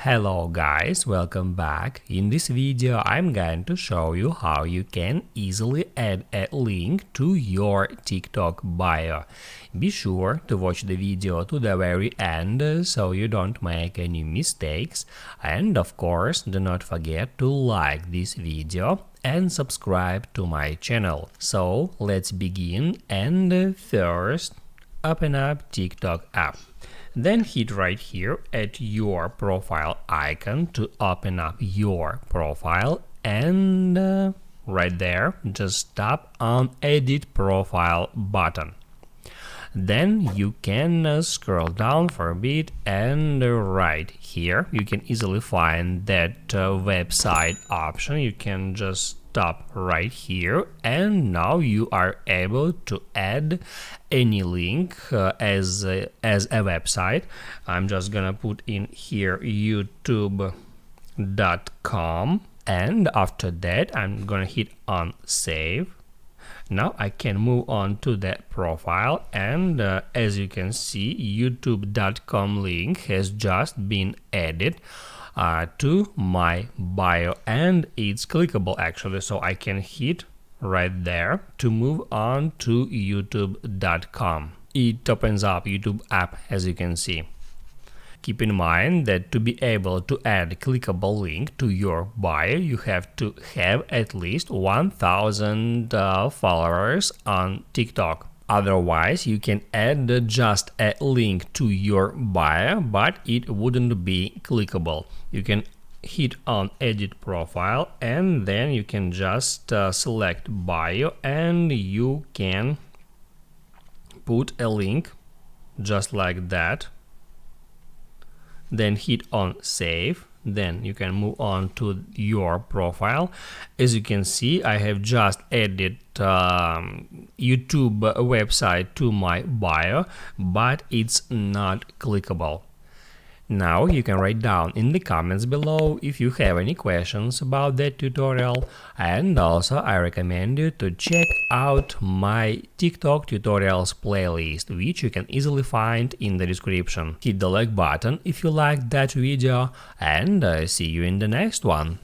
Hello guys, welcome back. In this video I'm going to show you how you can easily add a link to your TikTok bio. Be sure to watch the video to the very end so you don't make any mistakes, and of course do not forget to like this video and subscribe to my channel. So let's begin, and first open up TikTok app. Then hit right here at your profile icon to open up your profile, and right there just tap on edit profile button. Then you can scroll down for a bit, and right here you can easily find that website option. You can just tap right here, and now you are able to add any link as a website. I'm just gonna put in here youtube.com, and after that I'm gonna hit on save. Now I can move on to that profile, and as you can see, youtube.com link has just been added to my bio, and it's clickable actually, so I can hit right there to move on to youtube.com. It opens up YouTube app, as you can see. Keep in mind that to be able to add a clickable link to your bio, you have to have at least 1,000 followers on TikTok. Otherwise, you can add just a link to your bio, but it wouldn't be clickable. You can hit on edit profile, and then you can just select bio, and you can put a link just like that. Then hit on save. Then you can move on to your profile. As you can see, I have just added YouTube website to my bio, but it's not clickable. Now you can write down in the comments below if you have any questions about that tutorial, and also I recommend you to check out my TikTok tutorials playlist, which you can easily find in the description. Hit the like button if you liked that video, and see you in the next one.